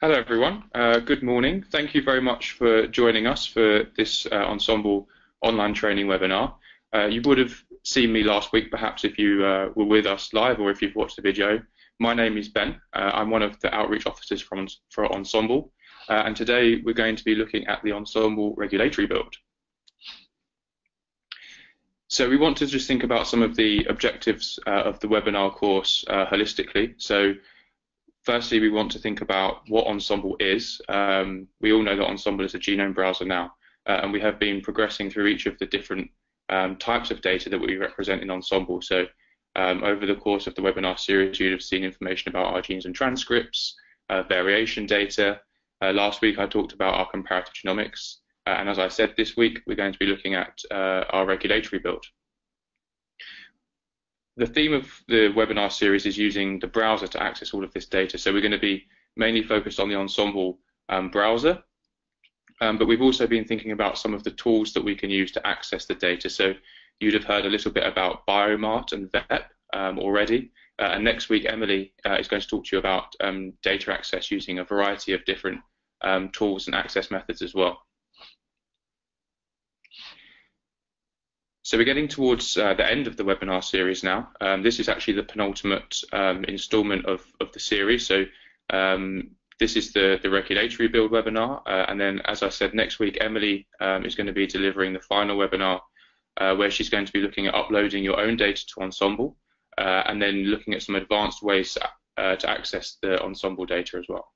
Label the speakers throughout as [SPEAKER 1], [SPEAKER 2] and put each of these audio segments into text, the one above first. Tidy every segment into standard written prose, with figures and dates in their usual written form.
[SPEAKER 1] Hello everyone, good morning. Thank you very much for joining us for this Ensembl online training webinar. You would have seen me last week perhaps if you were with us live or if you've watched the video. My name is Ben. I'm one of the outreach officers for Ensembl, and today we're going to be looking at the Ensembl regulatory build. So we want to just think about some of the objectives of the webinar course holistically. So firstly, we want to think about what Ensembl is. We all know that Ensembl is a genome browser now, and we have been progressing through each of the different types of data that we represent in Ensembl. So over the course of the webinar series, you'd have seen information about our genes and transcripts, variation data. Last week, I talked about our comparative genomics. And as I said, this week, we're going to be looking at our regulatory build. The theme of the webinar series is using the browser to access all of this data. So we're going to be mainly focused on the Ensembl browser, but we've also been thinking about some of the tools that we can use to access the data. So you'd have heard a little bit about Biomart and VEP already. And next week, Emily is going to talk to you about data access using a variety of different tools and access methods as well. So we're getting towards the end of the webinar series now. This is actually the penultimate installment of the series. So this is the regulatory build webinar. And then, as I said, next week, Emily is going to be delivering the final webinar where she's going to be looking at uploading your own data to Ensembl and then looking at some advanced ways to access the Ensembl data as well.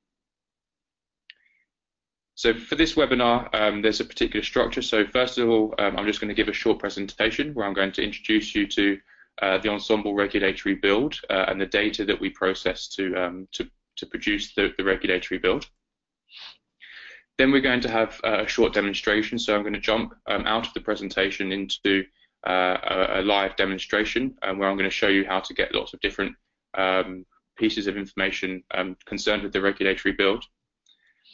[SPEAKER 1] So for this webinar, there's a particular structure. So first of all, I'm just going to give a short presentation where I'm going to introduce you to the Ensembl regulatory build and the data that we process to produce the regulatory build. Then we're going to have a short demonstration. So I'm going to jump out of the presentation into a live demonstration where I'm going to show you how to get lots of different pieces of information concerned with the regulatory build.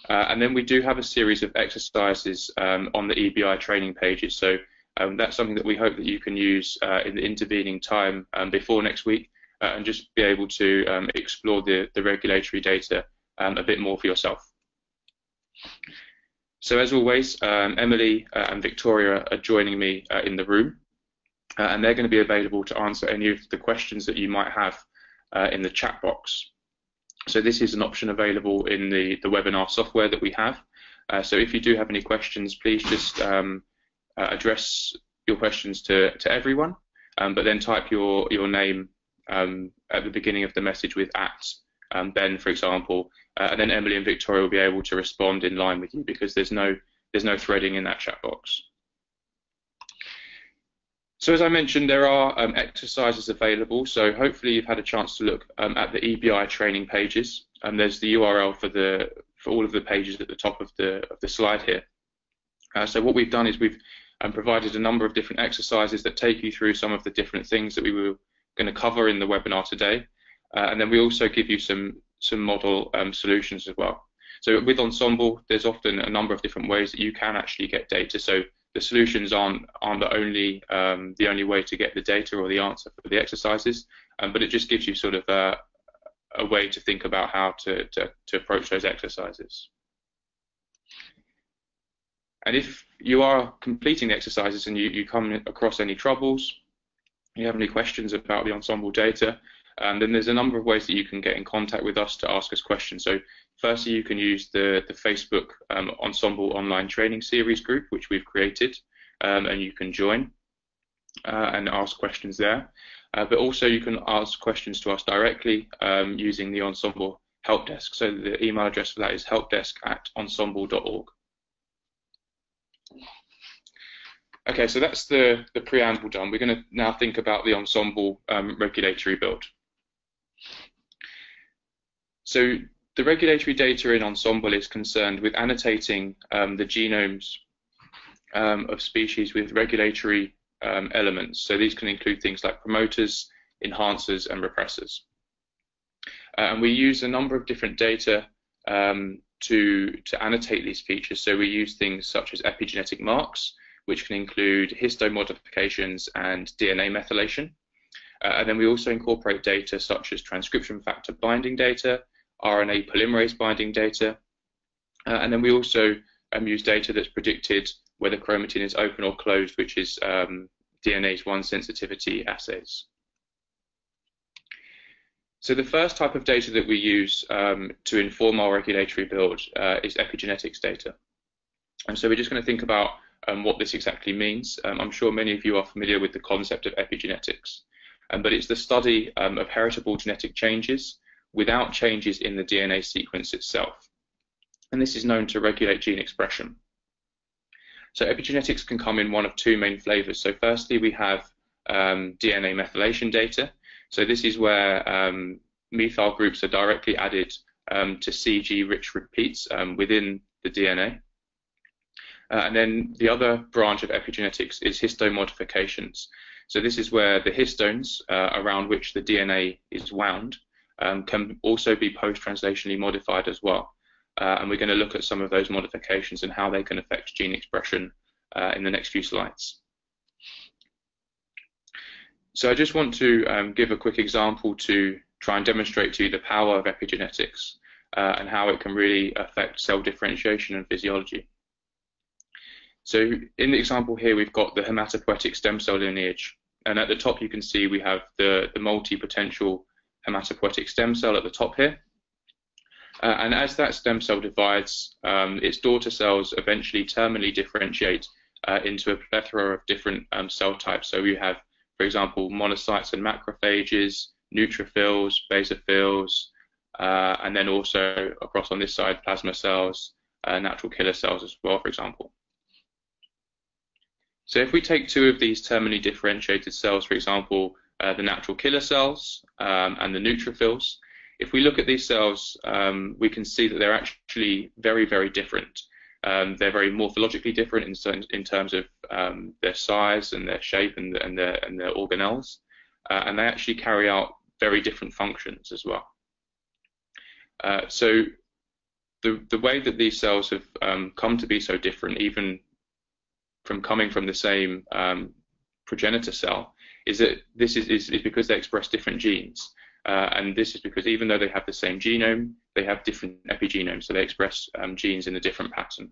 [SPEAKER 1] And then we do have a series of exercises on the EBI training pages. So that's something that we hope that you can use in the intervening time before next week and just be able to explore the regulatory data a bit more for yourself. So as always, Emily and Victoria are joining me in the room, and they're going to be available to answer any of the questions that you might have in the chat box. So this is an option available in the webinar software that we have. So if you do have any questions, please just address your questions to everyone, but then type your name at the beginning of the message with @Ben, for example, and then Emily and Victoria will be able to respond in line with you because there's no threading in that chat box. So as I mentioned, there are exercises available. So hopefully you've had a chance to look at the EBI training pages, and there's the URL for all of the pages at the top of the slide here. So what we've done is we've provided a number of different exercises that take you through some of the different things that we were going to cover in the webinar today, and then we also give you some model solutions as well. So with Ensembl, there's often a number of different ways that you can actually get data. So the solutions aren't the only way to get the data or the answer for the exercises, but it just gives you sort of a way to think about how to approach those exercises. And if you are completing the exercises and you come across any troubles, you have any questions about the Ensembl data, then there's a number of ways that you can get in contact with us to ask us questions. So firstly, you can use the Facebook Ensembl online training series group, which we've created, and you can join and ask questions there. But also you can ask questions to us directly using the Ensembl help desk. So the email address for that is helpdesk@ensembl.org. Okay, so that's the preamble done. We're going to now think about the Ensembl regulatory build. So the regulatory data in Ensembl is concerned with annotating the genomes of species with regulatory elements. So these can include things like promoters, enhancers, and repressors. And we use a number of different data to annotate these features. So we use things such as epigenetic marks, which can include histone modifications and DNA methylation. And then we also incorporate data such as transcription factor binding data, RNA polymerase binding data, and then we also use data that's predicted whether chromatin is open or closed, which is DNase 1 sensitivity assays. So the first type of data that we use to inform our regulatory build is epigenetics data. And so we're just going to think about what this exactly means. I'm sure many of you are familiar with the concept of epigenetics, but it's the study of heritable genetic changes without changes in the DNA sequence itself. And this is known to regulate gene expression. So epigenetics can come in one of two main flavors. So firstly, we have DNA methylation data. So this is where methyl groups are directly added to CG-rich repeats within the DNA. And then the other branch of epigenetics is histone modifications. So this is where the histones around which the DNA is wound can also be post-translationally modified as well. And we're going to look at some of those modifications and how they can affect gene expression in the next few slides. So I just want to give a quick example to try and demonstrate to you the power of epigenetics and how it can really affect cell differentiation and physiology. So in the example here, we've got the hematopoietic stem cell lineage. And at the top, you can see we have the multi-potential hematopoietic stem cell at the top here. And as that stem cell divides, its daughter cells eventually terminally differentiate into a plethora of different cell types. So we have, for example, monocytes and macrophages, neutrophils, basophils, and then also across on this side, plasma cells, natural killer cells as well, for example. So if we take two of these terminally differentiated cells, for example, the natural killer cells and the neutrophils, if we look at these cells, we can see that they're actually very, very different. They're very morphologically different in terms of their size and their shape and their organelles, and they actually carry out very different functions as well. So the way that these cells have come to be so different, even from coming from the same progenitor cell, is that this is because they express different genes. And this is because even though they have the same genome, they have different epigenomes, so they express genes in a different pattern.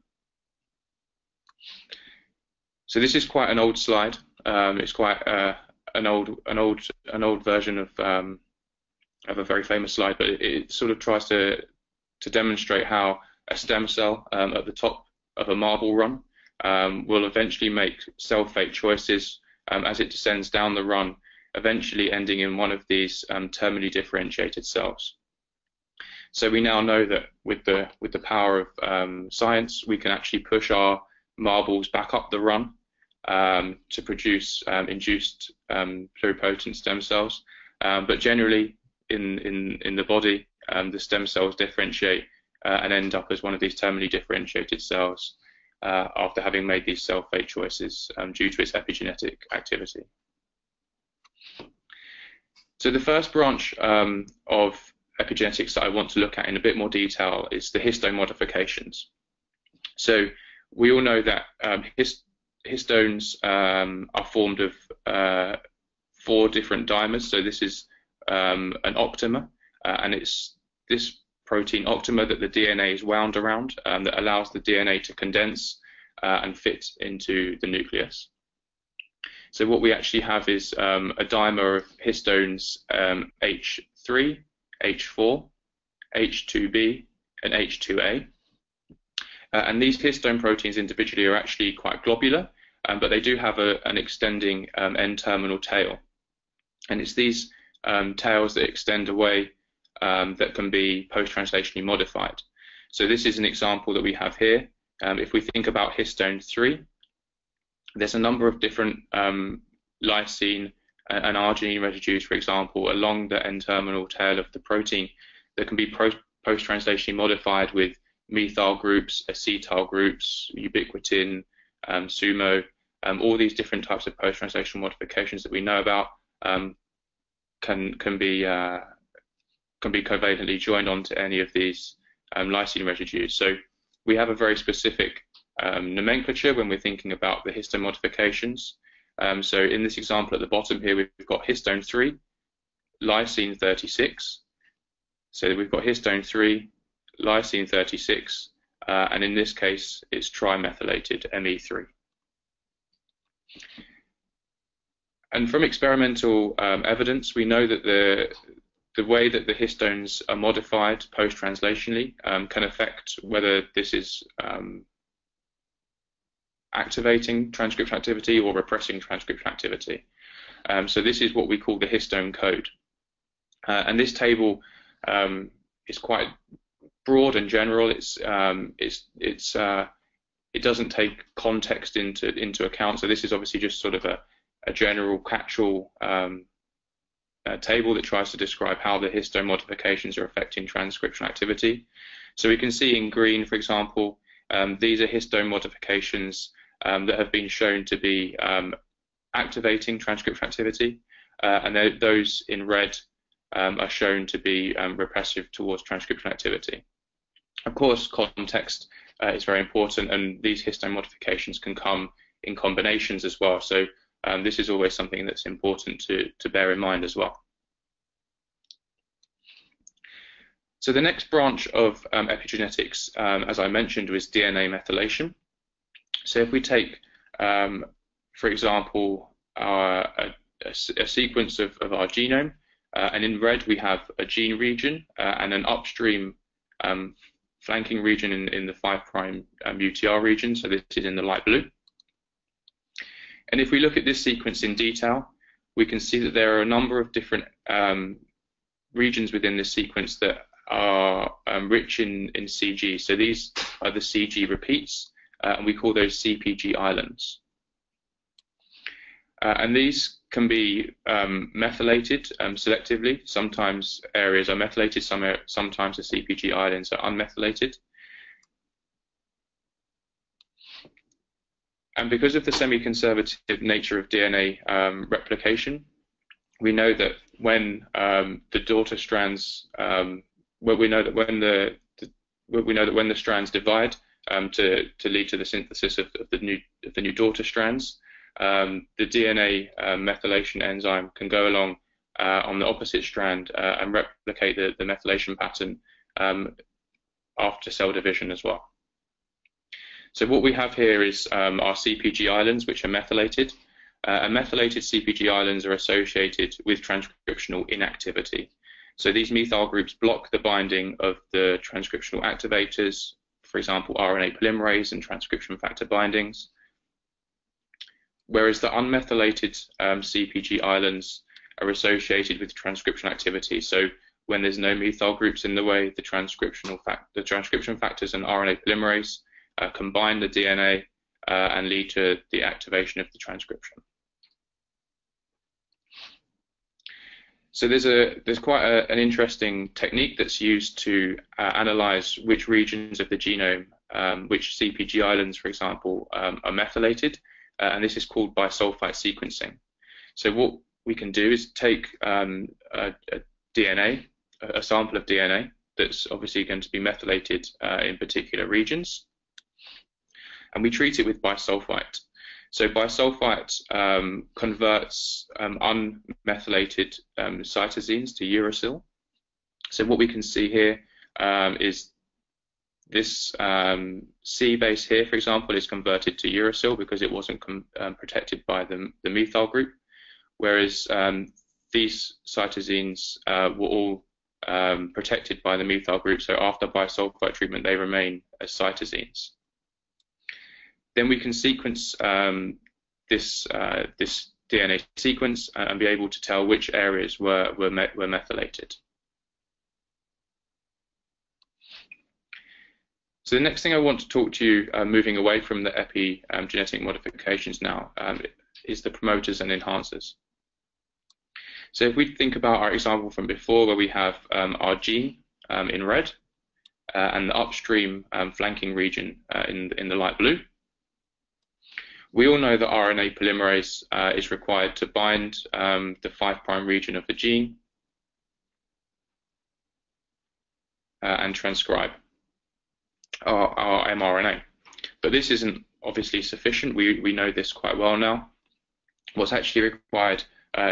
[SPEAKER 1] So this is quite an old slide. It's quite an old version of a very famous slide, but it sort of tries to demonstrate how a stem cell at the top of a marble run will eventually make cell fate choices as it descends down the run, eventually ending in one of these terminally differentiated cells. So we now know that with the power of science, we can actually push our marbles back up the run to produce induced pluripotent stem cells. But generally, in the body, the stem cells differentiate and end up as one of these terminally differentiated cells after having made these cell fate choices due to its epigenetic activity. So the first branch of epigenetics that I want to look at in a bit more detail is the histone modifications. So we all know that histones are formed of 4 different dimers. So this is an octamer, and it's this protein octamer that the DNA is wound around that allows the DNA to condense and fit into the nucleus. So what we actually have is a dimer of histones H3, H4, H2B, and H2A. And these histone proteins individually are actually quite globular, but they do have an extending N-terminal tail. And it's these tails that extend away that can be post-translationally modified. So this is an example that we have here. If we think about histone 3, there's a number of different lysine and arginine residues, for example, along the N-terminal tail of the protein that can be post-translationally modified with methyl groups, acetyl groups, ubiquitin, sumo. All these different types of post-translational modifications that we know about can be covalently joined onto any of these lysine residues. So we have a very specific nomenclature when we're thinking about the histone modifications. So in this example at the bottom here, we've got histone 3, lysine 36, So we've got histone 3, lysine 36, and in this case it's trimethylated Me3. And from experimental evidence, we know that the way that the histones are modified post-translationally can affect whether this is activating transcription activity or repressing transcription activity. So this is what we call the histone code. And this table is quite broad and general. It doesn't take context into account. So this is obviously just sort of a general catch-all table that tries to describe how the histone modifications are affecting transcription activity. So we can see in green, for example, these are histone modifications that have been shown to be activating transcription activity, and those in red are shown to be repressive towards transcription activity. Of course, context is very important, and these histone modifications can come in combinations as well. So this is always something that's important to bear in mind as well. So the next branch of epigenetics, as I mentioned, was DNA methylation. So if we take, for example, a sequence of our genome, and in red we have a gene region and an upstream flanking region in the 5' UTR region, so this is in the light blue. And if we look at this sequence in detail, we can see that there are a number of different regions within this sequence that are rich in CG. So these are the CG repeats, and we call those CPG islands. And these can be methylated selectively. Sometimes areas are methylated, sometimes the CPG islands are unmethylated. And because of the semi-conservative nature of DNA replication, we know that when the daughter strands, we know that when the strands divide to lead to the synthesis of the new daughter strands, the DNA methylation enzyme can go along on the opposite strand and replicate the methylation pattern after cell division as well. So what we have here is our CPG islands, which are methylated. And methylated CPG islands are associated with transcriptional inactivity. So these methyl groups block the binding of the transcriptional activators, for example, RNA polymerase and transcription factor bindings. Whereas the unmethylated CPG islands are associated with transcription activity. So when there's no methyl groups in the way, the transcription factors and RNA polymerase combine the DNA and lead to the activation of the transcription. So there's quite an interesting technique that's used to analyze which regions of the genome, which CPG islands, for example, are methylated, and this is called bisulfite sequencing. So what we can do is take a sample of DNA that's obviously going to be methylated in particular regions, and we treat it with bisulfite. So bisulfite converts unmethylated cytosines to uracil. So what we can see here is this C base here, for example, is converted to uracil because it wasn't protected by the methyl group, whereas these cytosines were all protected by the methyl group. So after bisulfite treatment, they remain as cytosines. Then we can sequence this DNA sequence and be able to tell which areas were methylated. So the next thing I want to talk to you, moving away from the epigenetic modifications now, is the promoters and enhancers. So if we think about our example from before, where we have our gene in red and the upstream flanking region in the light blue, we all know that RNA polymerase is required to bind the 5' region of the gene and transcribe our mRNA. But this isn't obviously sufficient. We know this quite well now. What's actually required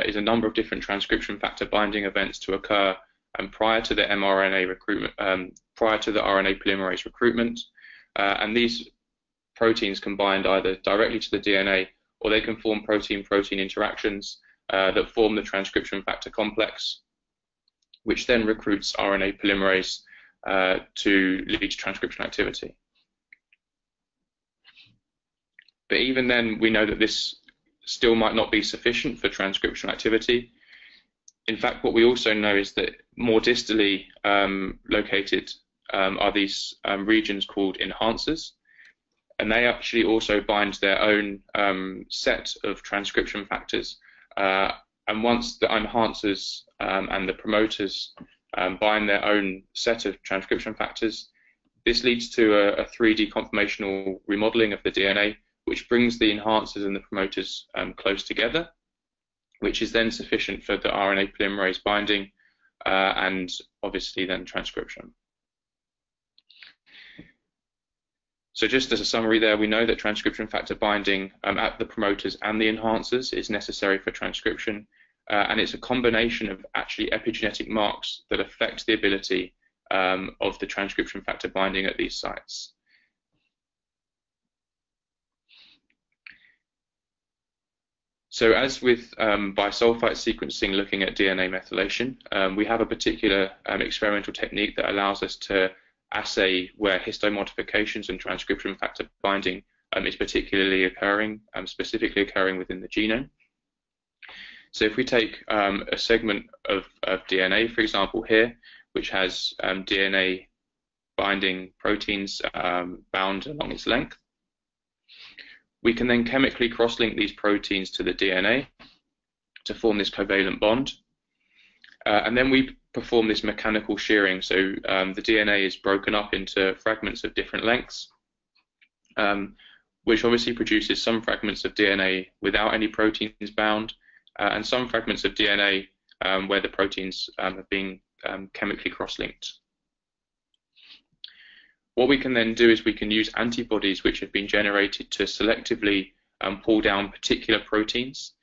[SPEAKER 1] is a number of different transcription factor binding events to occur prior to the mRNA recruitment, prior to the RNA polymerase recruitment, and these proteins can bind either directly to the DNA, or they can form protein-protein interactions that form the transcription factor complex, which then recruits RNA polymerase to lead to transcription activity. But even then, we know that this still might not be sufficient for transcriptional activity. In fact, what we also know is that more distally located are these regions called enhancers, and they actually also bind their own set of transcription factors. And once the enhancers and the promoters bind their own set of transcription factors, this leads to a 3D conformational remodeling of the DNA, which brings the enhancers and the promoters close together, which is then sufficient for the RNA polymerase binding and obviously then transcription. So just as a summary there, we know that transcription factor binding at the promoters and the enhancers is necessary for transcription, and it's a combination of actually epigenetic marks that affect the ability of the transcription factor binding at these sites. So as with bisulfite sequencing looking at DNA methylation, we have a particular experimental technique that allows us to assay where histone modifications and transcription factor binding is particularly occurring, specifically occurring within the genome. So if we take a segment of DNA, for example, here, which has DNA binding proteins bound along its length, we can then chemically cross-link these proteins to the DNA to form this covalent bond. And then we perform this mechanical shearing. So the DNA is broken up into fragments of different lengths, which obviously produces some fragments of DNA without any proteins bound, and some fragments of DNA where the proteins have been chemically cross-linked. What we can then do is we can use antibodies which have been generated to selectively pull down particular proteins.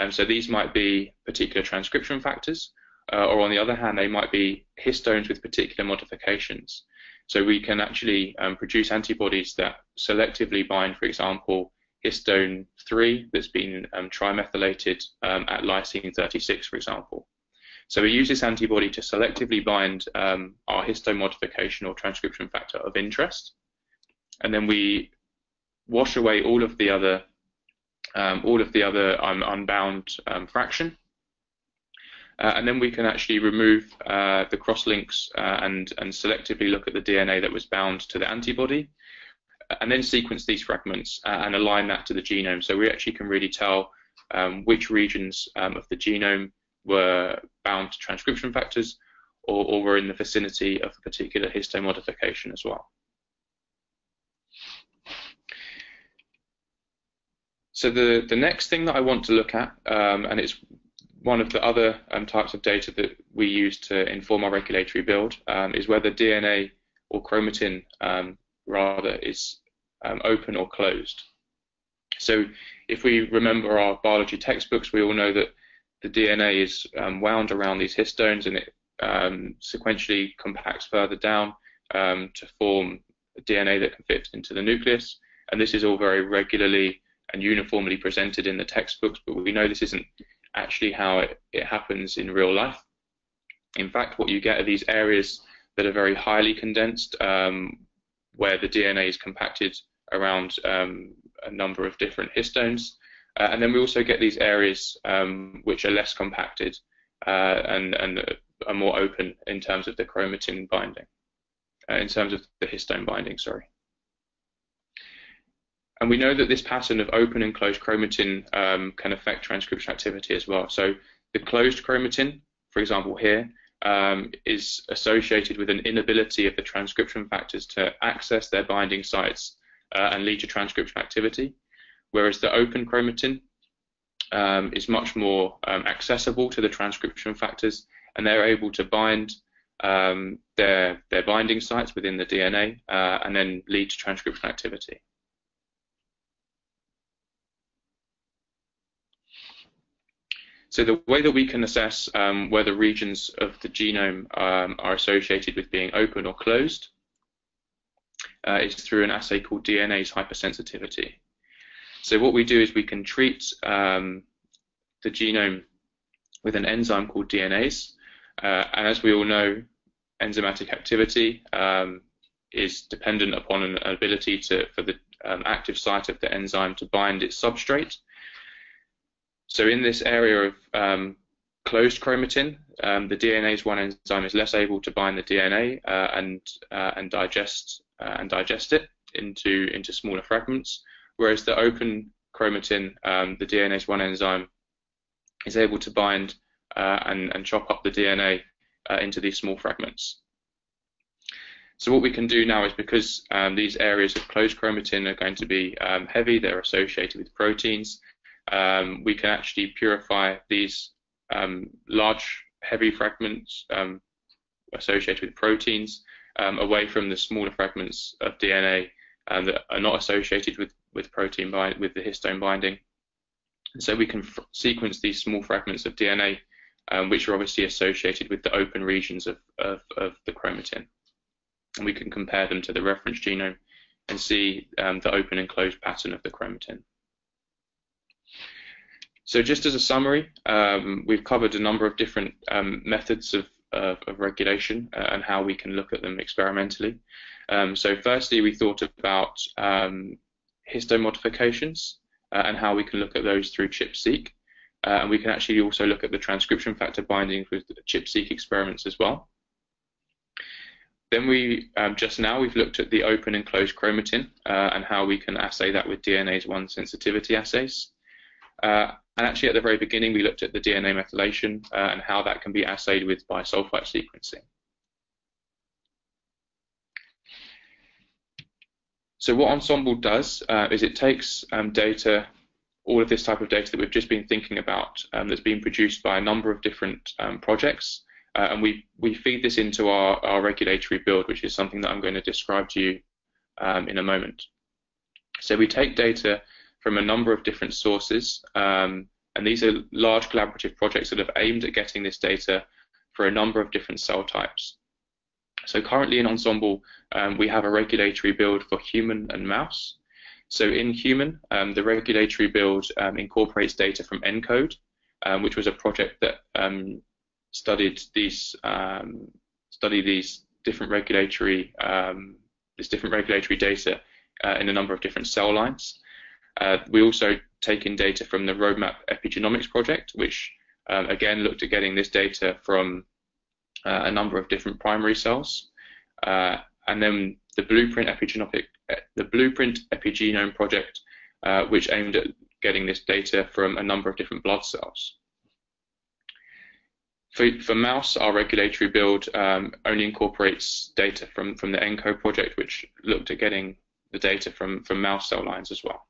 [SPEAKER 1] So these might be particular transcription factors, or on the other hand, they might be histones with particular modifications. So we can actually produce antibodies that selectively bind, for example, histone 3 that's been trimethylated at lysine 36, for example. So we use this antibody to selectively bind our histone modification or transcription factor of interest, and then we wash away all of the other unbound fraction, and then we can actually remove the cross-links and selectively look at the DNA that was bound to the antibody, and then sequence these fragments and align that to the genome. So we actually can really tell which regions of the genome were bound to transcription factors or were in the vicinity of a particular histone modification as well. So the next thing that I want to look at, and it's one of the other types of data that we use to inform our regulatory build, is whether DNA or chromatin rather is open or closed. So if we remember our biology textbooks, we all know that the DNA is wound around these histones, and it sequentially compacts further down to form DNA that can fit into the nucleus. And this is all very regularly and uniformly presented in the textbooks, but we know this isn't actually how it happens in real life. In fact, what you get are these areas that are very highly condensed, where the DNA is compacted around a number of different histones. And then we also get these areas which are less compacted and are more open in terms of the chromatin binding, in terms of the histone binding, sorry. And we know that this pattern of open and closed chromatin can affect transcription activity as well. So the closed chromatin, for example here, is associated with an inability of the transcription factors to access their binding sites and lead to transcription activity. Whereas the open chromatin is much more accessible to the transcription factors, and they're able to bind their binding sites within the DNA and then lead to transcription activity. So the way that we can assess whether regions of the genome are associated with being open or closed is through an assay called DNase hypersensitivity. So what we do is we can treat the genome with an enzyme called DNase, and as we all know, enzymatic activity is dependent upon an ability for the active site of the enzyme to bind its substrate. So in this area of closed chromatin, the DNase 1 enzyme is less able to bind the DNA and digest it into smaller fragments, whereas the open chromatin, the DNase 1 enzyme is able to bind and chop up the DNA into these small fragments. So what we can do now is, because these areas of closed chromatin are going to be heavy, they're associated with proteins, we can actually purify these large heavy fragments associated with proteins away from the smaller fragments of DNA that are not associated with the histone binding. And so we can sequence these small fragments of DNA which are obviously associated with the open regions of the chromatin. And we can compare them to the reference genome and see the open and closed pattern of the chromatin. So just as a summary, we've covered a number of different methods of regulation and how we can look at them experimentally. So firstly, we thought about histone modifications and how we can look at those through ChIP-seq. And we can actually also look at the transcription factor bindings with ChIP-seq experiments as well. Then just now we've looked at the open and closed chromatin and how we can assay that with DNase 1 sensitivity assays. And actually at the very beginning we looked at the DNA methylation and how that can be assayed with bisulfite sequencing. So what Ensembl does is it takes data, all of this type of data that we've just been thinking about that's been produced by a number of different projects, and we feed this into our regulatory build, which is something that I'm going to describe to you in a moment. So we take data from a number of different sources, and these are large collaborative projects that have aimed at getting this data for a number of different cell types. So currently in Ensembl, we have a regulatory build for human and mouse. So in human, the regulatory build incorporates data from ENCODE, which was a project that studied these different regulatory data in a number of different cell lines. We also take in data from the Roadmap Epigenomics project, which again looked at getting this data from a number of different primary cells, and then the Blueprint Epigenome project, which aimed at getting this data from a number of different blood cells. For mouse, our regulatory build only incorporates data from the ENCODE project, which looked at getting the data from mouse cell lines as well.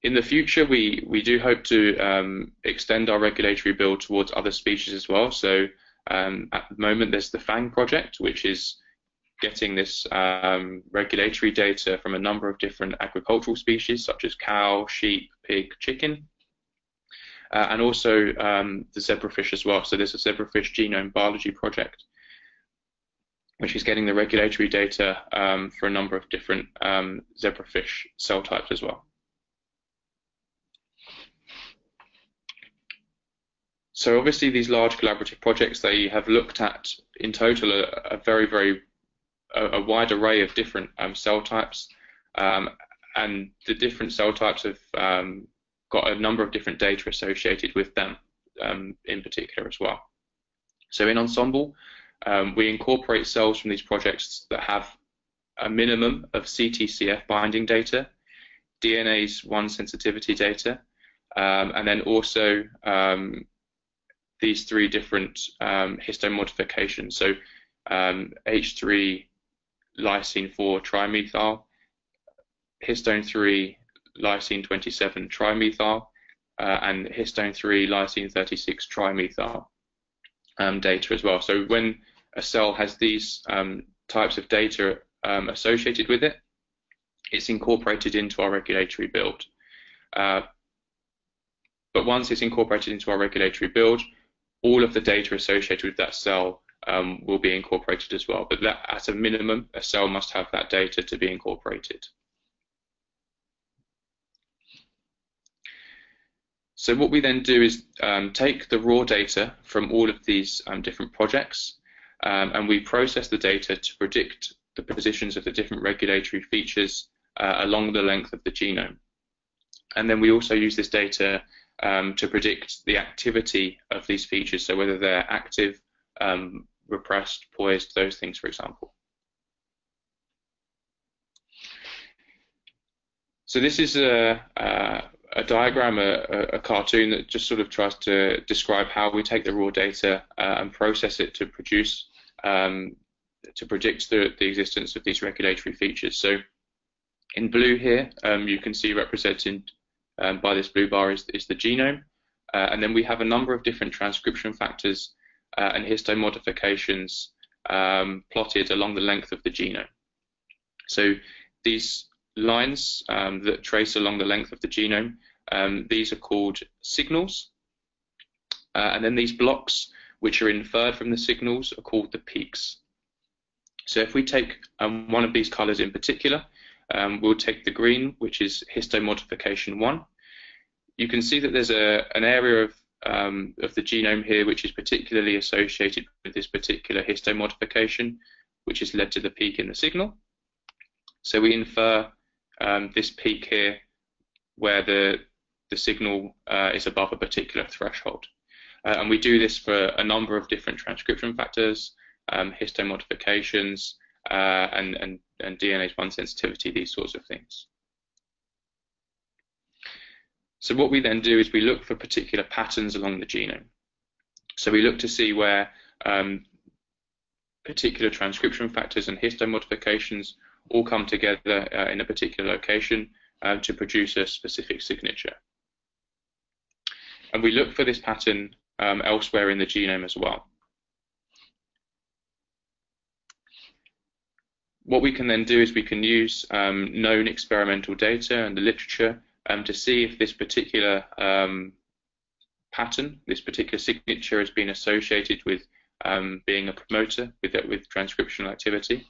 [SPEAKER 1] In the future, we do hope to extend our regulatory build towards other species as well. So at the moment, there's the FANG project, which is getting this regulatory data from a number of different agricultural species, such as cow, sheep, pig, chicken, and also the zebrafish as well. So there's a zebrafish genome biology project, which is getting the regulatory data for a number of different zebrafish cell types as well. So obviously these large collaborative projects, they have looked at in total a wide array of different cell types, and the different cell types have got a number of different data associated with them in particular as well. So in Ensembl, we incorporate cells from these projects that have a minimum of CTCF binding data, DNase 1 sensitivity data, and then also these three different histone modifications. So H3 lysine 4 trimethyl, histone 3 lysine 27 trimethyl, and histone 3 lysine 36 trimethyl data as well. So when a cell has these types of data associated with it, it's incorporated into our regulatory build. But once it's incorporated into our regulatory build, all of the data associated with that cell will be incorporated as well. But that, at a minimum, a cell must have that data to be incorporated. So what we then do is take the raw data from all of these different projects, and we process the data to predict the positions of the different regulatory features along the length of the genome. And then we also use this data to predict the activity of these features, so whether they're active, repressed, poised, those things, for example. So this is a diagram, a cartoon that just sort of tries to describe how we take the raw data and process it to produce, to predict the existence of these regulatory features. So in blue here, you can see represented by this blue bar is the genome, and then we have a number of different transcription factors and histone modifications plotted along the length of the genome. So these lines that trace along the length of the genome, these are called signals, and then these blocks which are inferred from the signals are called the peaks. So if we take one of these colors in particular, we'll take the green, which is histone modification 1. You can see that there's an area of the genome here which is particularly associated with this particular histone modification, which has led to the peak in the signal. So we infer this peak here where the signal is above a particular threshold. And we do this for a number of different transcription factors, histone modifications, and DNase 1 sensitivity, these sorts of things. So what we then do is we look for particular patterns along the genome. So we look to see where particular transcription factors and histone modifications all come together in a particular location to produce a specific signature. And we look for this pattern elsewhere in the genome as well. What we can then do is we can use known experimental data and the literature to see if this particular pattern, this particular signature has been associated with being a promoter with transcriptional activity.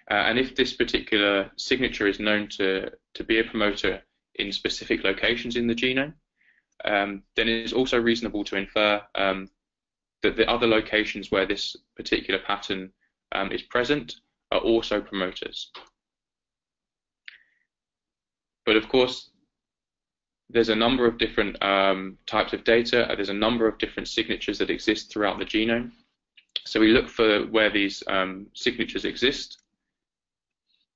[SPEAKER 1] And if this particular signature is known to be a promoter in specific locations in the genome, then it is also reasonable to infer that the other locations where this particular pattern is present are also promoters. But of course, there's a number of different types of data. There's a number of different signatures that exist throughout the genome. So we look for where these signatures exist.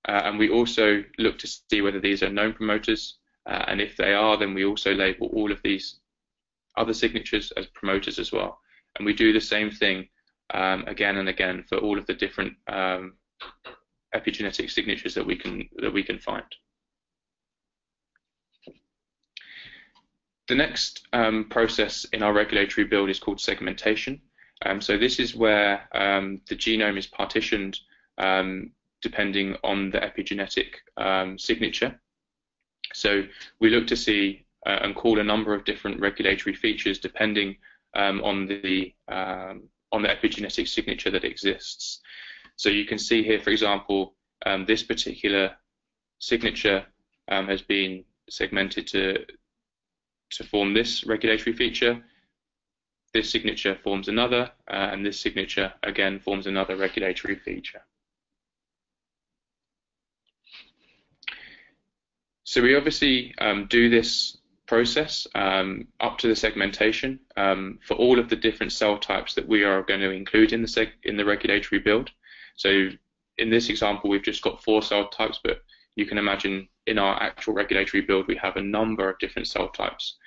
[SPEAKER 1] And we also look to see whether these are known promoters. And if they are, then we also label all of these other signatures as promoters as well. And we do the same thing again and again for all of the different epigenetic signatures that we can find. The next process in our regulatory build is called segmentation. So this is where the genome is partitioned depending on the epigenetic signature. So we look to see and call a number of different regulatory features depending on the epigenetic signature that exists. So you can see here, for example, this particular signature has been segmented to form this regulatory feature. This signature forms another, and this signature again forms another regulatory feature. So we obviously do this process up to the segmentation for all of the different cell types that we are going to include in the regulatory build. So in this example, we've just got 4 cell types, but you can imagine in our actual regulatory build, we have a number of different cell types.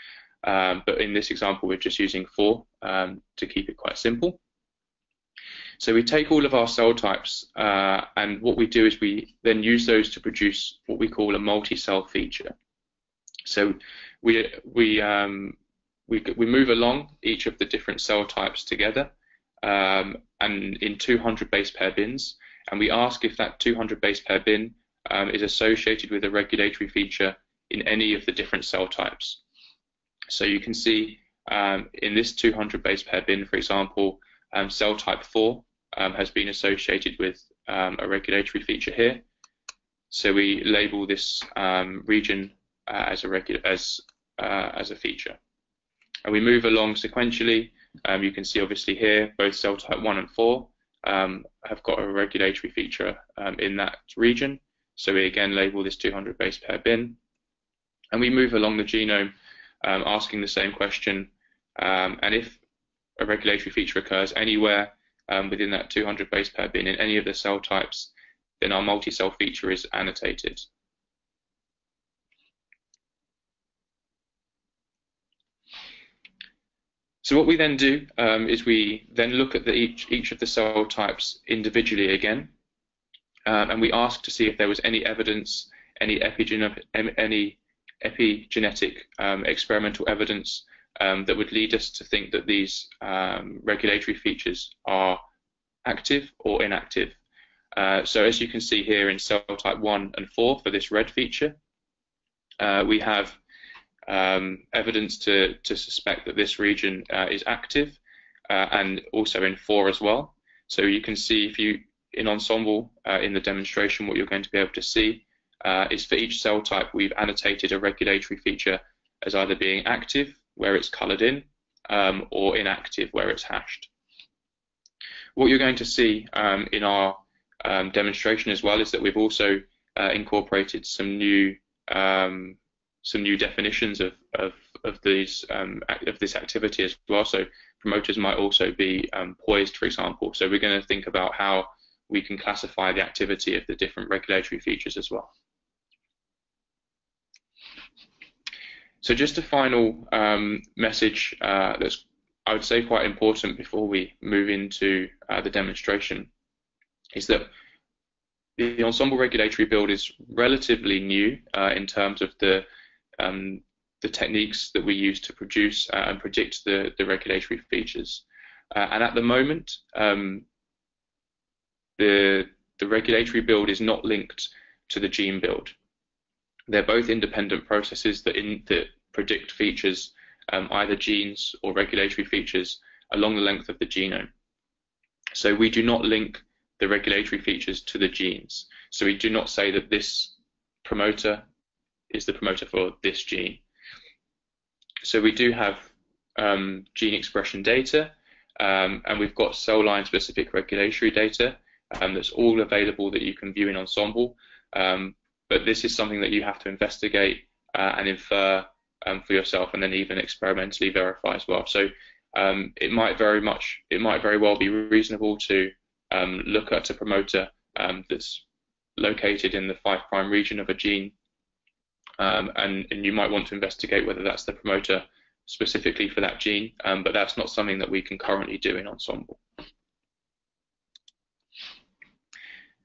[SPEAKER 1] But in this example, we're just using 4 to keep it quite simple. So we take all of our cell types, and what we do is we then use those to produce what we call a multi-cell feature. So we move along each of the different cell types together, and in 200 base pair bins, and we ask if that 200 base pair bin is associated with a regulatory feature in any of the different cell types. So you can see in this 200 base pair bin, for example, cell type 4 has been associated with a regulatory feature here. So we label this region as a feature. And we move along sequentially. You can see obviously here both cell type 1 and 4 have got a regulatory feature in that region. So we again label this 200 base pair bin. And we move along the genome asking the same question. And if a regulatory feature occurs anywhere within that 200 base pair bin in any of the cell types, then our multi-cell feature is annotated. So what we then do is we then look at each of the cell types individually again, and we ask to see if there was any evidence, any epigenetic experimental evidence that would lead us to think that these regulatory features are active or inactive. So as you can see here in cell type 1 and 4 for this red feature, we have evidence to suspect that this region is active, and also in 4 as well. So you can see if you, in Ensembl, in the demonstration, what you're going to be able to see is for each cell type we've annotated a regulatory feature as either being active, where it's coloured in, or inactive, where it's hashed. What you're going to see in our demonstration as well is that we've also incorporated some new definitions of this activity as well. So promoters might also be poised, for example. So we're going to think about how we can classify the activity of the different regulatory features as well. So just a final message that's, I would say, quite important before we move into the demonstration is that the Ensembl regulatory build is relatively new in terms of the techniques that we use to produce and predict the regulatory features. And at the moment, the regulatory build is not linked to the gene build. They're both independent processes that predict features, either genes or regulatory features, along the length of the genome. So we do not link the regulatory features to the genes. So we do not say that this promoter is the promoter for this gene. So we do have gene expression data, and we've got cell line specific regulatory data that's all available that you can view in Ensembl. But this is something that you have to investigate and infer for yourself, and then even experimentally verify as well. So it might very well be reasonable to look at a promoter that's located in the 5' region of a gene, and you might want to investigate whether that's the promoter specifically for that gene, but that's not something that we can currently do in Ensembl.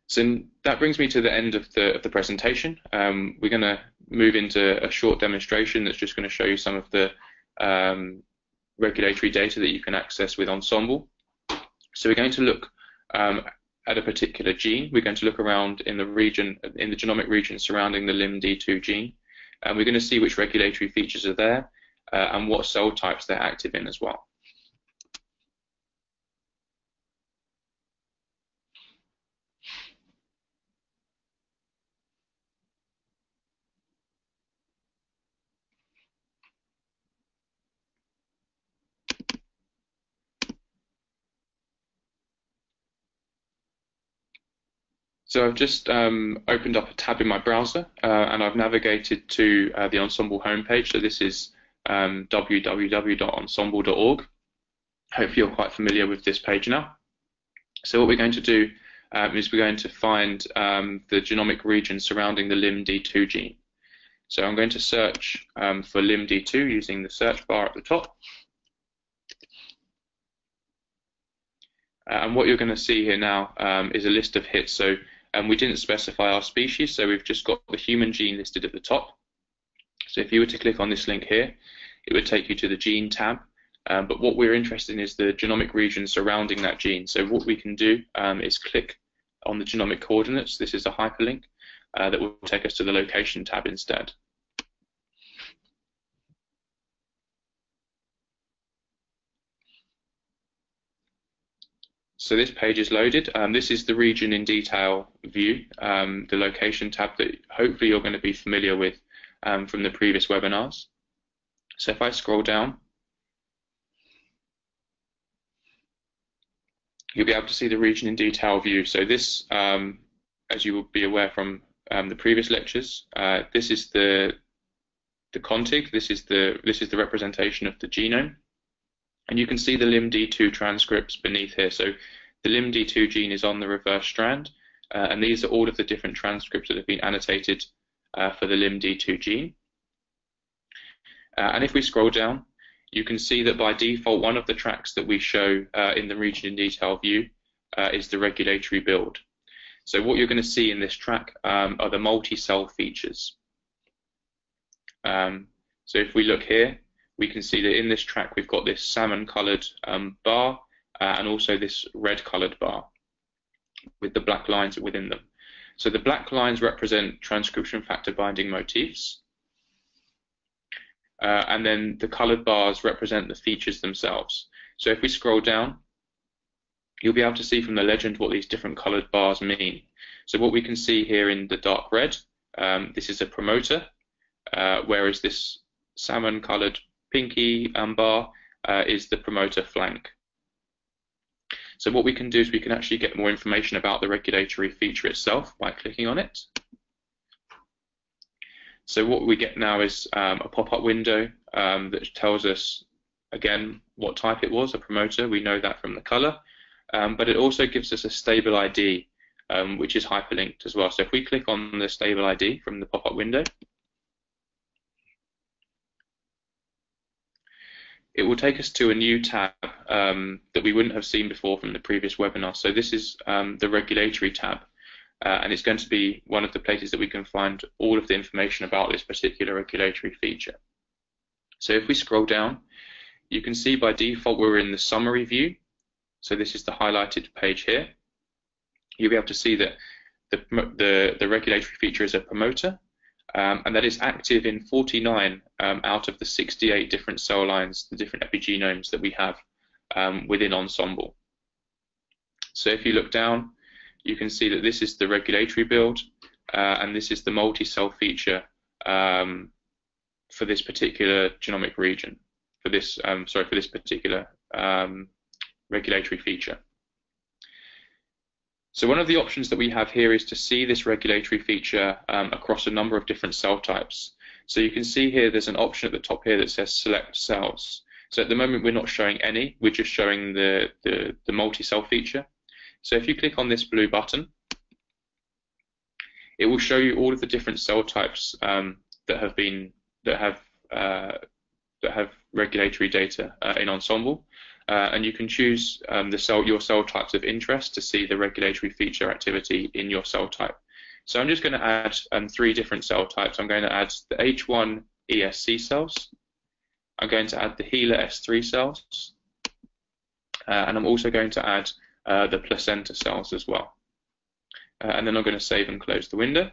[SPEAKER 1] So that brings me to the end of the presentation. We're going to move into a short demonstration that's just going to show you some of the regulatory data that you can access with Ensembl. So we're going to look at a particular gene. We're going to look around in the region, in the genomic region surrounding the LIMD2 gene, and we're going to see which regulatory features are there and what cell types they're active in as well. So I've just opened up a tab in my browser and I've navigated to the Ensembl homepage. So this is www.ensembl.org. Hopefully you're quite familiar with this page now. So what we're going to do is we're going to find the genomic region surrounding the LIMD2 gene. So I'm going to search for LIMD2 using the search bar at the top. And what you're going to see here now is a list of hits. So we didn't specify our species, so we've just got the human gene listed at the top. So if you were to click on this link here, it would take you to the gene tab. But what we're interested in is the genomic region surrounding that gene. So what we can do is click on the genomic coordinates. This is a hyperlink that will take us to the location tab instead. So this page is loaded. This is the region in detail view, the location tab that hopefully you're going to be familiar with from the previous webinars. So if I scroll down, you'll be able to see the region in detail view. So this, as you will be aware from the previous lectures, this is the contig. This is the representation of the genome. And you can see the LIMD2 transcripts beneath here. So the LIMD2 gene is on the reverse strand, and these are all of the different transcripts that have been annotated for the LIMD2 gene. And if we scroll down, you can see that by default, one of the tracks that we show in the region in detail view is the regulatory build. So what you're going to see in this track are the multi-cell features. So if we look here, we can see that in this track we've got this salmon-coloured bar and also this red-coloured bar with the black lines within them. So the black lines represent transcription factor binding motifs, and then the coloured bars represent the features themselves. So if we scroll down, you'll be able to see from the legend what these different coloured bars mean. So what we can see here in the dark red, this is a promoter, whereas this salmon-coloured pinky bar is the promoter flank. So what we can do is we can actually get more information about the regulatory feature itself by clicking on it. So what we get now is a pop-up window that tells us, again, what type it was, a promoter. We know that from the color, but it also gives us a stable ID, which is hyperlinked as well. So if we click on the stable ID from the pop-up window, it will take us to a new tab that we wouldn't have seen before from the previous webinar. So this is the regulatory tab, and it's going to be one of the places that we can find all of the information about this particular regulatory feature. So if we scroll down, you can see by default we're in the summary view. So this is the highlighted page here. You'll be able to see that the regulatory feature is a promoter, and that is active in 49 out of the 68 different cell lines, the different epigenomes that we have within Ensembl. So if you look down, you can see that this is the regulatory build, and this is the multi-cell feature for this particular genomic region, for this particular regulatory feature. So one of the options that we have here is to see this regulatory feature across a number of different cell types. So you can see here there's an option at the top here that says select cells. So at the moment we're not showing any, we're just showing the multi-cell feature. So if you click on this blue button, it will show you all of the different cell types that have regulatory data in Ensembl. And you can choose your cell types of interest to see the regulatory feature activity in your cell type. So I'm just going to add 3 different cell types. I'm going to add the H1 ESC cells. I'm going to add the HeLa S3 cells. And I'm also going to add the placenta cells as well. And then I'm going to save and close the window.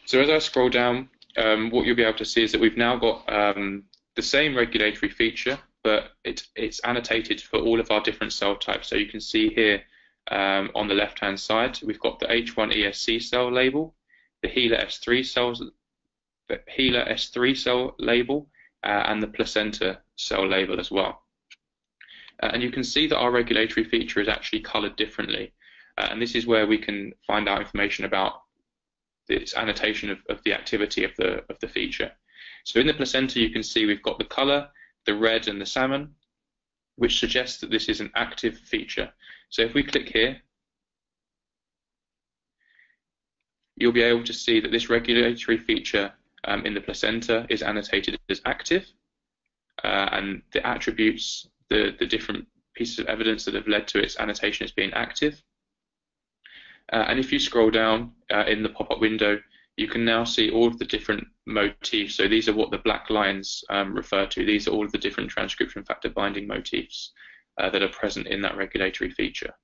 [SPEAKER 1] So as I scroll down, what you'll be able to see is that we've now got the same regulatory feature, but it's annotated for all of our different cell types. So you can see here on the left-hand side, we've got the H1 ESC cell label, the HeLa S3 cells, the HeLa S3 cell label, and the placenta cell label as well. And you can see that our regulatory feature is actually coloured differently, and this is where we can find out information about its annotation of the activity of the feature. So in the placenta, you can see we've got the colour, the red and the salmon, which suggests that this is an active feature. So if we click here, you'll be able to see that this regulatory feature in the placenta is annotated as active, and the attributes, the different pieces of evidence that have led to its annotation as being active. And if you scroll down in the pop-up window, you can now see all of the different motifs. So these are what the black lines refer to. These are all of the different transcription factor binding motifs that are present in that regulatory feature.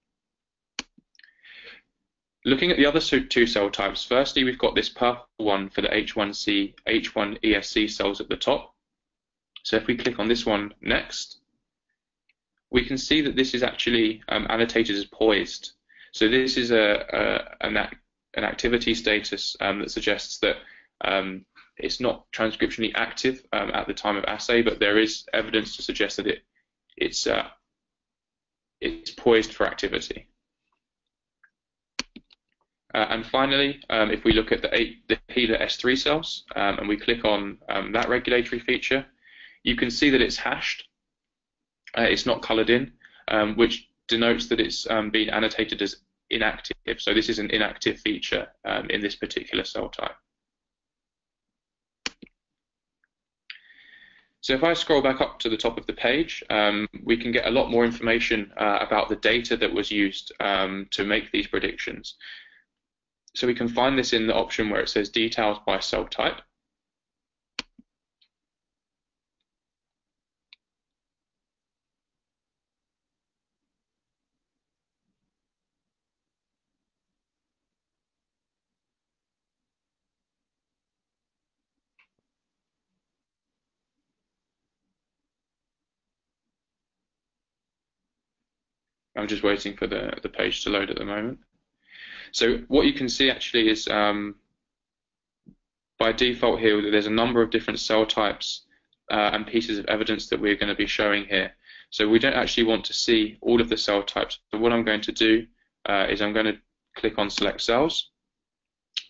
[SPEAKER 1] Looking at the other two cell types, firstly, we've got this purple one for the H1C, H1ESC cells at the top. So if we click on this one next, we can see that this is actually annotated as poised. So this is an activity status that suggests that it's not transcriptionally active at the time of assay, but there is evidence to suggest that it's poised for activity. And finally, if we look at the HeLa S3 cells and we click on that regulatory feature, you can see that it's hashed. It's not coloured in, which denotes that it's been annotated as inactive. So this is an inactive feature in this particular cell type. So if I scroll back up to the top of the page, we can get a lot more information about the data that was used to make these predictions. So we can find this in the option where it says details by cell type. I'm just waiting for the page to load at the moment. So what you can see actually is by default here, there's a number of different cell types and pieces of evidence that we're going to be showing here. So we don't actually want to see all of the cell types. So what I'm going to do is I'm going to click on select cells,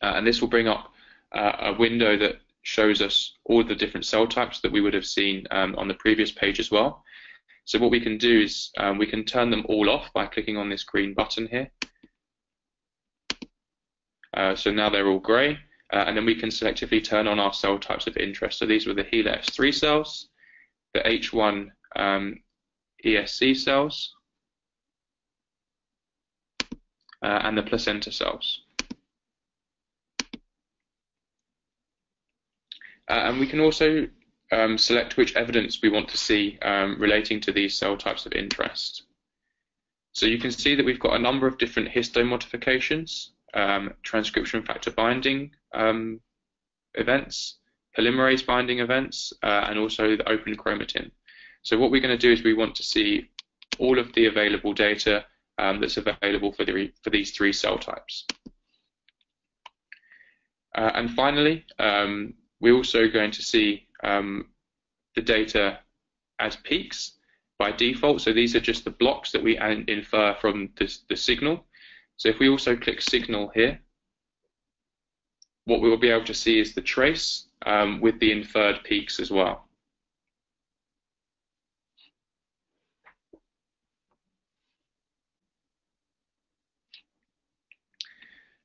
[SPEAKER 1] and this will bring up a window that shows us all the different cell types that we would have seen on the previous page as well. So what we can do is we can turn them all off by clicking on this green button here. So now they're all grey, and then we can selectively turn on our cell types of interest. So these were the HeLa S3 cells, the H1 ESC cells, and the placenta cells. And we can also select which evidence we want to see relating to these cell types of interest. So you can see that we've got a number of different histone modifications, transcription factor binding events, polymerase binding events, and also the open chromatin. So what we're going to do is we want to see all of the available data that's available for these three cell types. And finally, we're also going to see the data as peaks by default. So these are just the blocks that we infer from the signal. So if we also click signal here, what we will be able to see is the trace with the inferred peaks as well.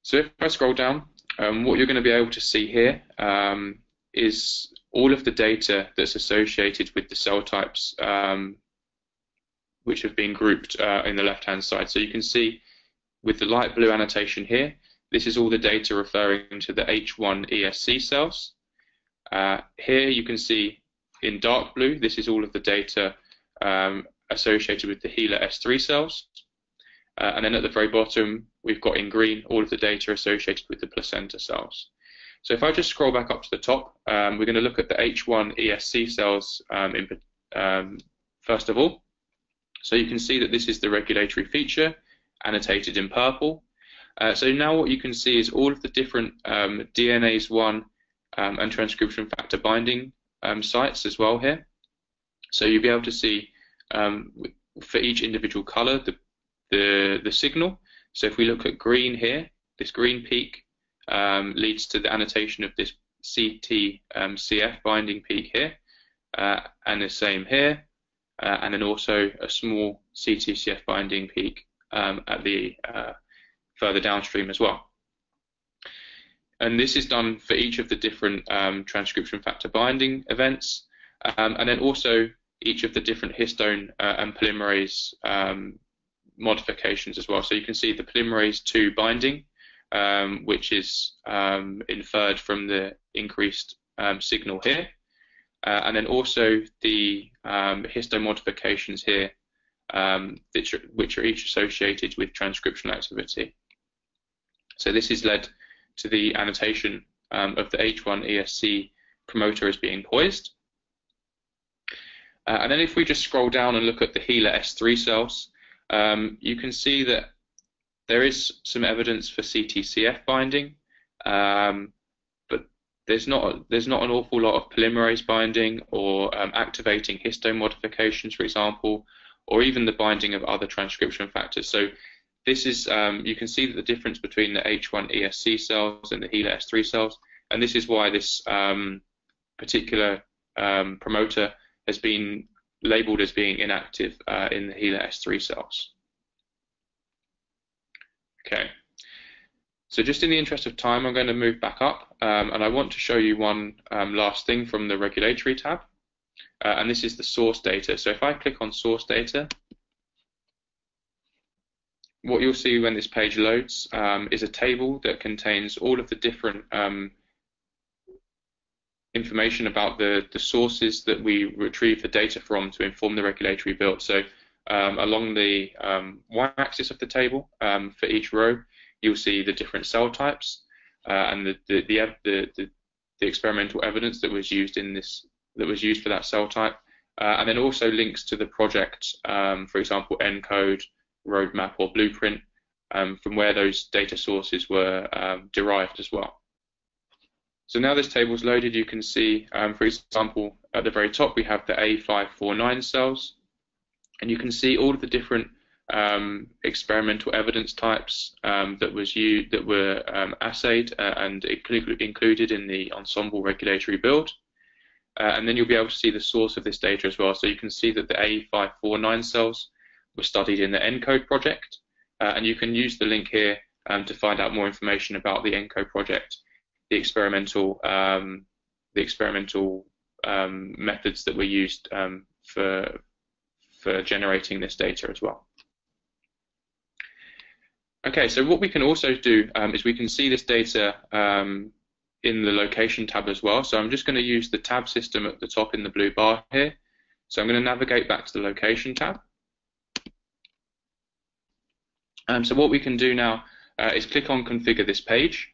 [SPEAKER 1] So if I scroll down, what you're going to be able to see here is all of the data that's associated with the cell types which have been grouped in the left-hand side. So you can see with the light blue annotation here, this is all the data referring to the H1 ESC cells. Here you can see in dark blue, this is all of the data associated with the HeLa S3 cells. And then at the very bottom, we've got in green all of the data associated with the placenta cells. So if I just scroll back up to the top, we're going to look at the H1 ESC cells first of all. So you can see that this is the regulatory feature annotated in purple. So now what you can see is all of the different DNase 1 and transcription factor binding sites as well here. So you'll be able to see for each individual color the signal. So if we look at green here, this green peak leads to the annotation of this CT-CF binding peak here, and the same here, and then also a small CT-CF binding peak at the further downstream as well. And this is done for each of the different transcription factor binding events, and then also each of the different histone and polymerase modifications as well. So you can see the polymerase 2 binding, which is inferred from the increased signal here, and then also the histone modifications here, which are each associated with transcriptional activity. So this has led to the annotation of the H1 ESC promoter as being poised. And then if we just scroll down and look at the HeLa S3 cells, you can see that there is some evidence for CTCF binding, but there's not an awful lot of polymerase binding or activating histone modifications, for example, or even the binding of other transcription factors. So this is you can see that the difference between the H1 ESC cells and the HeLa S3 cells, and this is why this particular promoter has been labeled as being inactive in the HeLa S3 cells. Okay, so just in the interest of time, I'm going to move back up, and I want to show you one last thing from the regulatory tab, and this is the source data. So if I click on source data, what you'll see when this page loads is a table that contains all of the different information about the sources that we retrieve the data from to inform the regulatory build. So along the y-axis of the table, for each row, you'll see the different cell types and the experimental evidence that was used for that cell type, and then also links to the project, for example, ENCODE, roadmap, or blueprint, from where those data sources were derived as well. So now this table is loaded, you can see, for example, at the very top we have the A549 cells, and you can see all of the different experimental evidence types that were assayed and included in the Ensembl regulatory build. And then you'll be able to see the source of this data as well. So you can see that the A549 cells were studied in the ENCODE project, and you can use the link here to find out more information about the ENCODE project, the experimental methods that were used for generating this data as well. Okay, so what we can also do is we can see this data in the location tab as well. So I'm just going to use the tab system at the top in the blue bar here. So I'm going to navigate back to the location tab. So what we can do now is click on configure this page.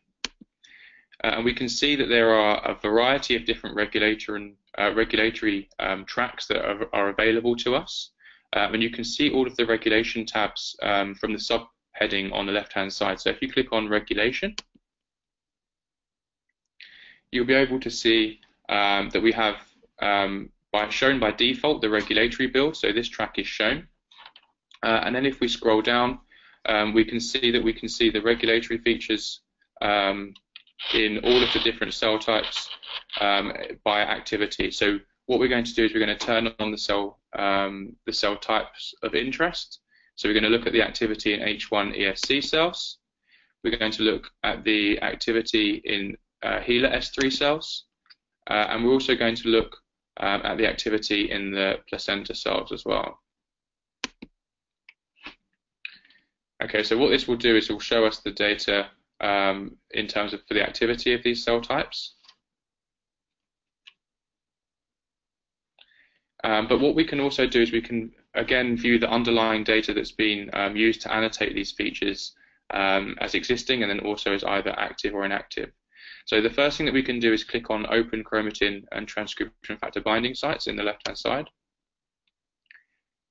[SPEAKER 1] And we can see that there are a variety of different regulatory tracks that are available to us. And you can see all of the regulation tabs from the subheading on the left-hand side. So if you click on regulation, you'll be able to see that we have shown by default the regulatory build. So this track is shown. And then if we scroll down, we can see the regulatory features in all of the different cell types by activity. So what we're going to do is we're going to turn on the cell types of interest. So we're going to look at the activity in H1 ESC cells. We're going to look at the activity in HeLa S3 cells, and we're also going to look at the activity in the placenta cells as well. Okay, so what this will do is it will show us the data in terms of for the activity of these cell types. But what we can also do is we can again view the underlying data that's been used to annotate these features as existing, and then also as either active or inactive. So the first thing that we can do is click on Open Chromatin and Transcription Factor Binding Sites in the left-hand side.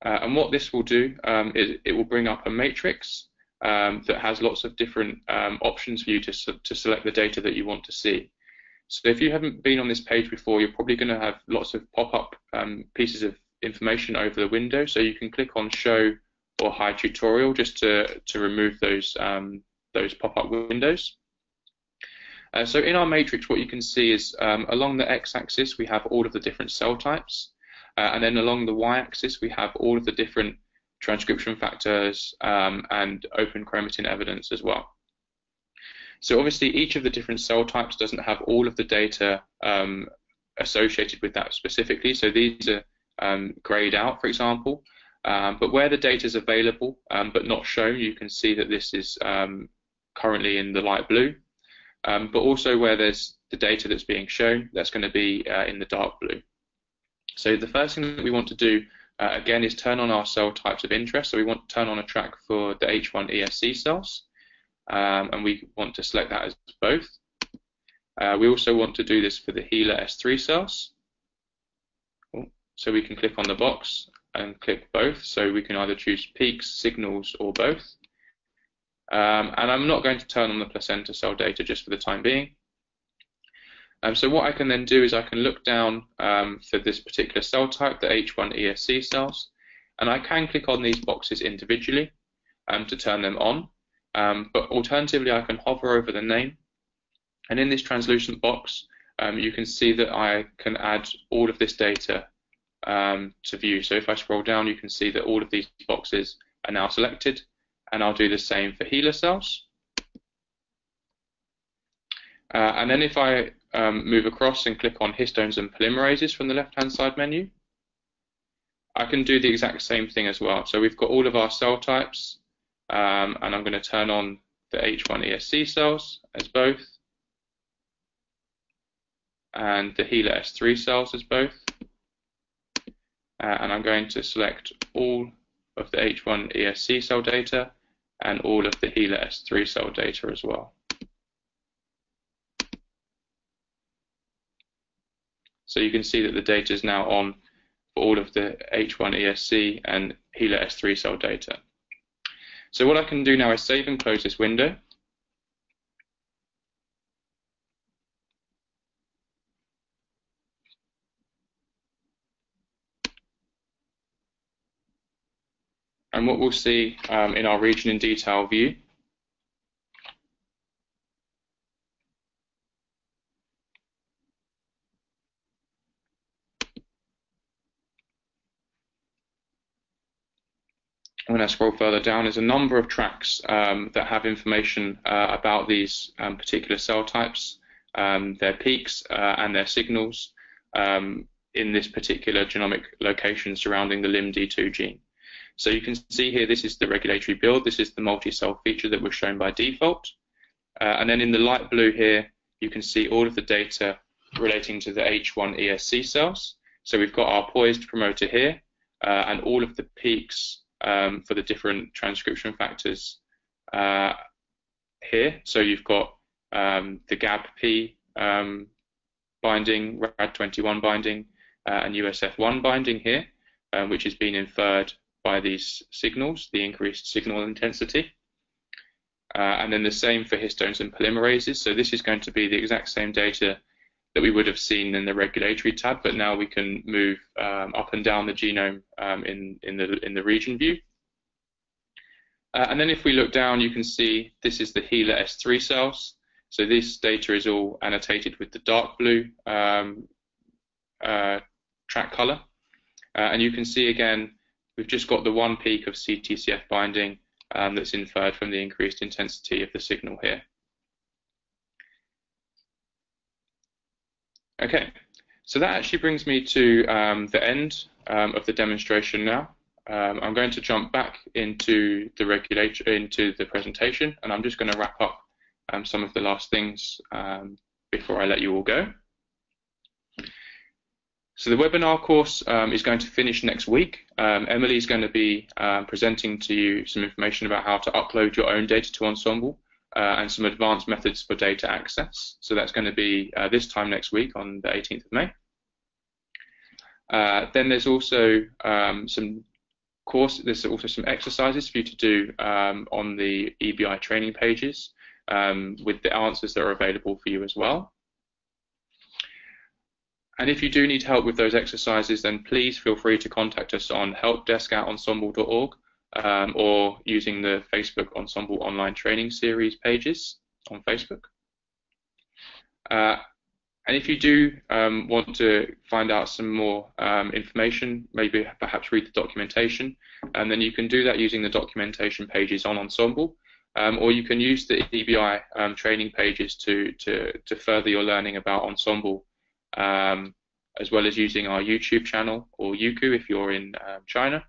[SPEAKER 1] And what this will do is it will bring up a matrix that has lots of different options for you to select the data that you want to see. So if you haven't been on this page before, you're probably going to have lots of pop-up pieces of information over the window. So you can click on Show or Hide Tutorial just to remove those pop-up windows. So in our matrix, what you can see is along the x-axis we have all of the different cell types, and then along the y-axis we have all of the different transcription factors and open chromatin evidence as well. So obviously each of the different cell types doesn't have all of the data associated with that specifically, so these are grayed out, for example, but where the data is available but not shown, you can see that this is currently in the light blue, but also where there's the data that's being shown, that's going to be in the dark blue. So the first thing that we want to do again is turn on our cell types of interest. So we want to turn on a track for the H1 ESC cells. and we want to select that as both. We also want to do this for the HeLa S3 cells. So we can click on the box and click both. So we can either choose peaks, signals, or both. And I'm not going to turn on the placenta cell data just for the time being. So what I can then do is I can look down for this particular cell type, the H1 ESC cells, and I can click on these boxes individually to turn them on. But alternatively, I can hover over the name, and in this translucent box, you can see that I can add all of this data to view. So if I scroll down, you can see that all of these boxes are now selected, and I'll do the same for HeLa cells. And then if I move across and click on histones and polymerases from the left-hand side menu, I can do the exact same thing as well. So we've got all of our cell types, and I'm going to turn on the H1 ESC cells as both, and the HeLa S3 cells as both. And I'm going to select all of the H1 ESC cell data and all of the HeLa S3 cell data as well. So you can see that the data is now on for all of the H1 ESC and HeLa S3 cell data. So what I can do now is save and close this window. And what we'll see in our region in detail view when I scroll further down is a number of tracks that have information about these particular cell types, their peaks and their signals in this particular genomic location surrounding the LIMD2 gene. So you can see here, this is the regulatory build. This is the multi-cell feature that was shown by default. And then in the light blue here, you can see all of the data relating to the H1 ESC cells. So we've got our poised promoter here, and all of the peaks for the different transcription factors here. So you've got the GABP binding, RAD21 binding, and USF1 binding here, which has been inferred by these signals, the increased signal intensity. And then the same for histones and polymerases. So this is going to be the exact same data that we would have seen in the regulatory tab, but now we can move up and down the genome in the region view. And then if we look down, you can see this is the HeLa S3 cells. So this data is all annotated with the dark blue track color. And you can see again, we've just got the one peak of CTCF binding that's inferred from the increased intensity of the signal here. Okay, so that actually brings me to the end of the demonstration now. I'm going to jump back into the presentation, and I'm just going to wrap up some of the last things before I let you all go. So the webinar course is going to finish next week. Emily is going to be presenting to you some information about how to upload your own data to Ensembl and some advanced methods for data access. So that's going to be this time next week on the 18th of May. Then there's also some exercises for you to do on the EBI training pages with the answers that are available for you as well. And if you do need help with those exercises, then please feel free to contact us on helpdesk@ensembl.org or using the Facebook Ensembl Online Training Series pages on Facebook. And if you do want to find out some more information, maybe perhaps read the documentation, and then you can do that using the documentation pages on Ensembl, or you can use the EBI training pages to further your learning about Ensembl, as well as using our YouTube channel or Youku if you're in China,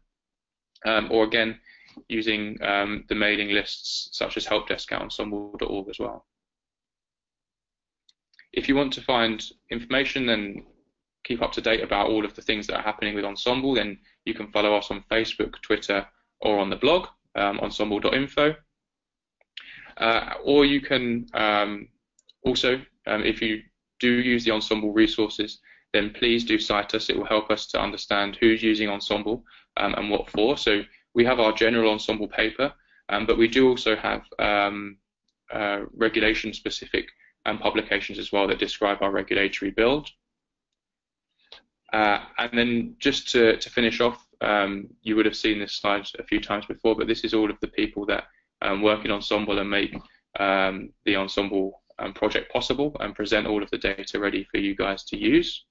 [SPEAKER 1] or again using the mailing lists such as helpdesk@ensembl.org as well. If you want to find information and keep up to date about all of the things that are happening with Ensembl, then you can follow us on Facebook, Twitter, or on the blog, ensembl.info. Or you can also, if you do use the Ensembl resources, then please do cite us. It will help us to understand who's using Ensembl and what for. So we have our general Ensembl paper, but we do also have regulation-specific publications as well that describe our regulatory build. And then just to finish off, you would have seen this slide a few times before, but this is all of the people that work in Ensembl and make the Ensembl project possible and present all of the data ready for you guys to use.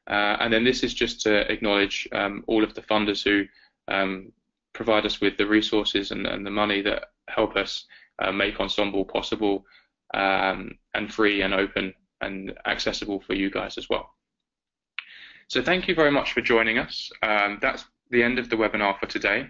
[SPEAKER 1] And then this is just to acknowledge all of the funders who provide us with the resources and the money that help us make Ensembl possible and free and open and accessible for you guys as well. So thank you very much for joining us. That's the end of the webinar for today.